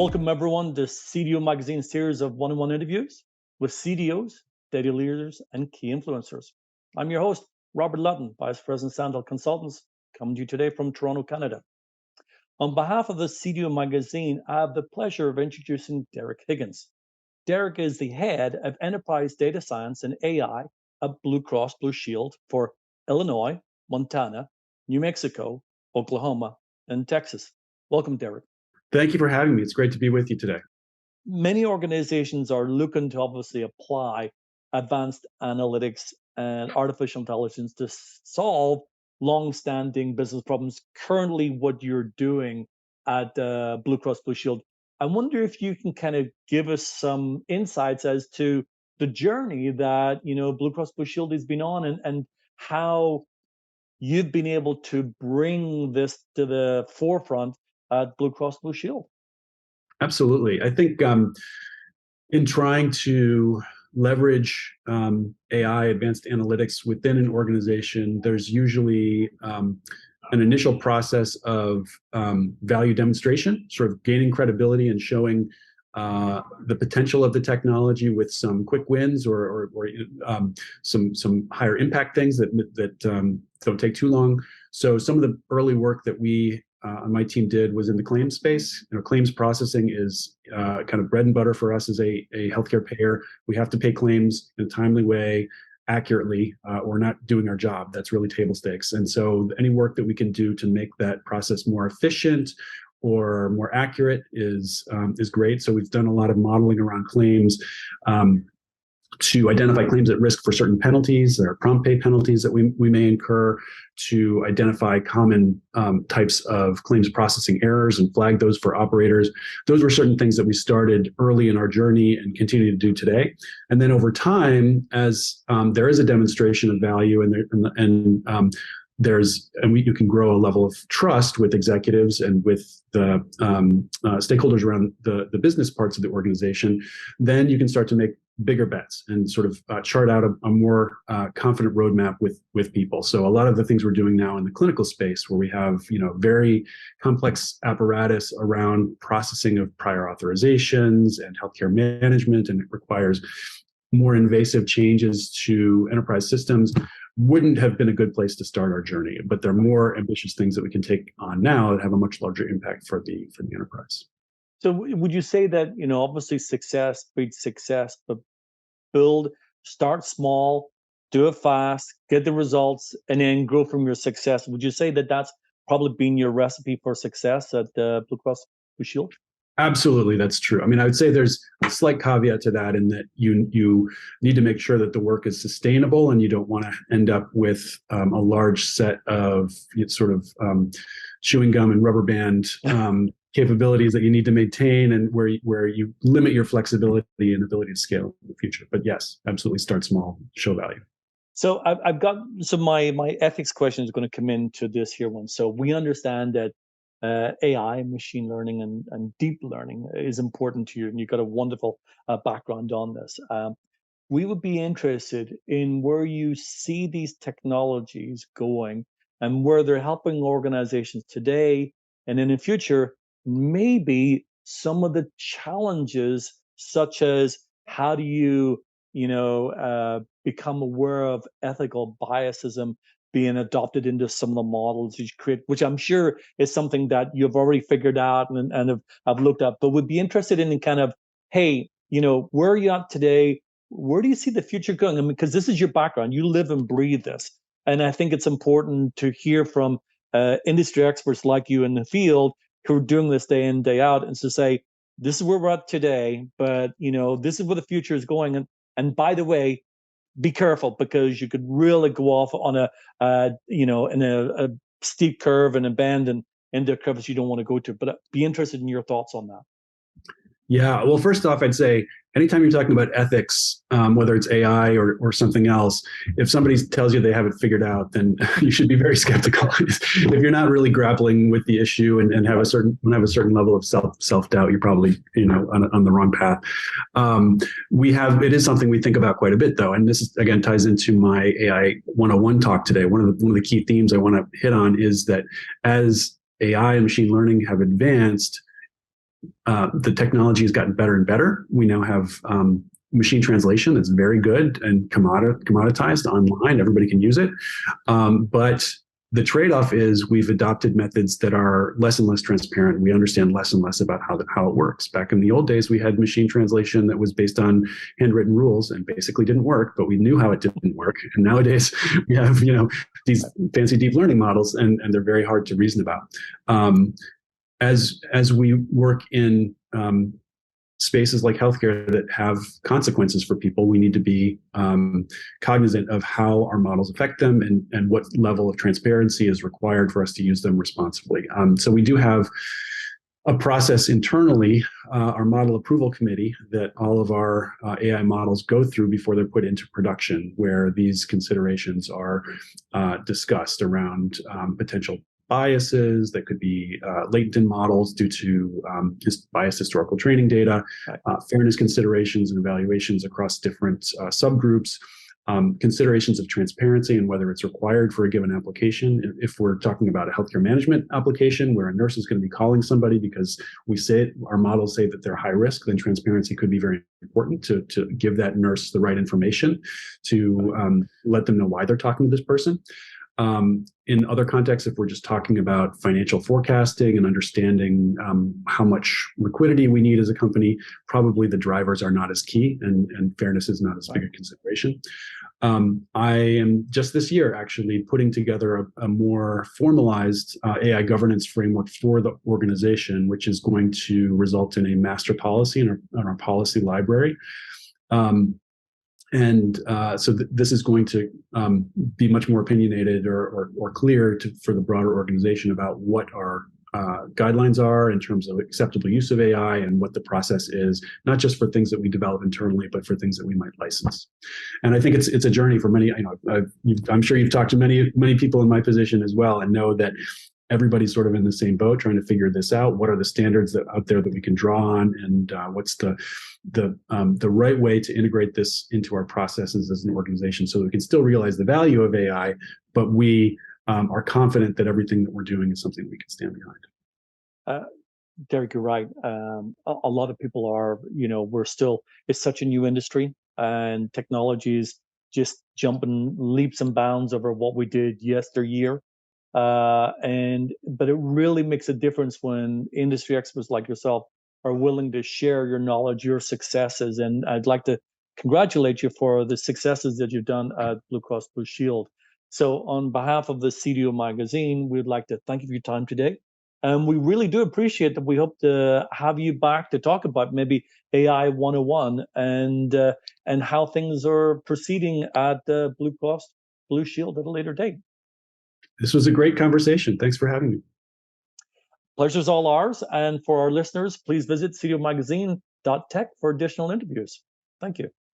Welcome, everyone, to CDO Magazine series of one-on-one interviews with CDOs, data leaders, and key influencers. I'm your host, Robert Lutton, Vice President, Sandhill Consultants, coming to you today from Toronto, Canada. On behalf of the CDO Magazine, I have the pleasure of introducing Derrick Higgins. Derrick is the head of Enterprise Data Science and AI at Blue Cross Blue Shield for Illinois, Montana, New Mexico, Oklahoma, and Texas. Welcome, Derrick. Thank you for having me. It's great to be with you today. Many organizations are looking to obviously apply advanced analytics and artificial intelligence to solve long-standing business problems. Currently, what you're doing at Blue Cross Blue Shield, I wonder if you can kind of give us some insights as to the journey that Blue Cross Blue Shield has been on, and how you've been able to bring this to the forefront at Blue Cross Blue Shield. Absolutely. I think in trying to leverage AI, advanced analytics within an organization, there's usually an initial process of value demonstration, sort of gaining credibility and showing the potential of the technology with some quick wins or some higher impact things that don't take too long. So some of the early work that we on my team did was in the claims space. Claims processing is kind of bread and butter for us as a healthcare payer. We have to pay claims in a timely way, accurately, or we're not doing our job. That's really table stakes. And so any work that we can do to make that process more efficient or more accurate is great. So we've done a lot of modeling around claims to identify claims at risk for certain penalties. There are prompt pay penalties that we may incur, to identify common types of claims processing errors and flag those for operators. Those were certain things that we started early in our journey and continue to do today. And then over time, as there is a demonstration of value you can grow a level of trust with executives and with the stakeholders around the business parts of the organization, then you can start to make bigger bets and sort of chart out a more confident roadmap with people. So a lot of the things we're doing now in the clinical space, where we have very complex apparatus around processing of prior authorizations and healthcare management, and it requires more invasive changes to enterprise systems, wouldn't have been a good place to start our journey. But there are more ambitious things that we can take on now that have a much larger impact for the enterprise. So would you say that, obviously success breeds success, but start small, do it fast, get the results, and then grow from your success? Would you say that that's probably been your recipe for success at Blue Cross Blue Shield? Absolutely, that's true. I mean, I would say there's a slight caveat to that, in that you need to make sure that the work is sustainable, and you don't want to end up with a large set of sort of chewing gum and rubber band capabilities that you need to maintain, and where you limit your flexibility and ability to scale in the future. But yes, absolutely, start small, show value. So I've got my ethics question is going to come into this here one. So we understand that AI, machine learning, and deep learning is important to you, and you've got a wonderful background on this. We would be interested in where you see these technologies going and where they're helping organizations today and in the future. Maybe some of the challenges, such as how do you become aware of ethical biasism being adopted into some of the models you create, which I'm sure is something that you've already figured out and have looked at, but would be interested in kind of, hey, where are you at today? Where do you see the future going? I mean, because this is your background, you live and breathe this. And I think it's important to hear from industry experts like you in the field who are doing this day in, day out, and to say, this is where we're at today, but this is where the future is going. And by the way, be careful, because you could really go off on in a steep curve and a bend and into a crevice you don't want to go to. But I'd be interested in your thoughts on that. Yeah, well, first off, I'd say anytime you're talking about ethics, whether it's AI or something else, if somebody tells you they have it figured out, then you should be very skeptical. If you're not really grappling with the issue and have a certain level of self-doubt, you're probably on the wrong path. It is something we think about quite a bit, though, and this again ties into my AI 101 talk today. One of the key themes I want to hit on is that as AI and machine learning have advanced, the technology has gotten better and better. We now have machine translation that's very good and commoditized online. Everybody can use it. But the trade-off is we've adopted methods that are less and less transparent. We understand less and less about how it works. Back in the old days, we had machine translation that was based on handwritten rules and basically didn't work, but we knew how it didn't work. And nowadays we have, these fancy deep learning models, and they're very hard to reason about. As we work in spaces like healthcare that have consequences for people, we need to be cognizant of how our models affect them and what level of transparency is required for us to use them responsibly. So we do have a process internally, our model approval committee, that all of our AI models go through before they're put into production, where these considerations are discussed around potential biases that could be latent in models due to biased historical training data, fairness considerations and evaluations across different subgroups, considerations of transparency and whether it's required for a given application. If we're talking about a healthcare management application where a nurse is going to be calling somebody because our models say that they're high risk, then transparency could be very important to give that nurse the right information to let them know why they're talking to this person. In other contexts, if we're just talking about financial forecasting and understanding how much liquidity we need as a company, probably the drivers are not as key, and fairness is not as big a consideration. I am just this year actually putting together a more formalized AI governance framework for the organization, which is going to result in a master policy in our policy library. So this is going to be much more opinionated or clear for the broader organization about what our guidelines are in terms of acceptable use of AI and what the process is, not just for things that we develop internally, but for things that we might license. And I think it's a journey for many. I'm sure you've talked to many people in my position as well, and know that everybody's sort of in the same boat trying to figure this out. What are the standards out there that we can draw on, and what's the right way to integrate this into our processes as an organization so that we can still realize the value of AI, but we are confident that everything that we're doing is something we can stand behind. Derrick, you're right. A lot of people are, it's such a new industry, and technology is just jumping leaps and bounds over what we did yesteryear. But it really makes a difference when industry experts like yourself are willing to share your knowledge, your successes. And I'd like to congratulate you for the successes that you've done at Blue Cross Blue Shield. So on behalf of the CDO magazine, we'd like to thank you for your time today. And we really do appreciate that. We hope to have you back to talk about maybe AI 101 and how things are proceeding at Blue Cross Blue Shield at a later date. This was a great conversation. Thanks for having me. Pleasure's all ours. And for our listeners, please visit cdomagazine.tech for additional interviews. Thank you.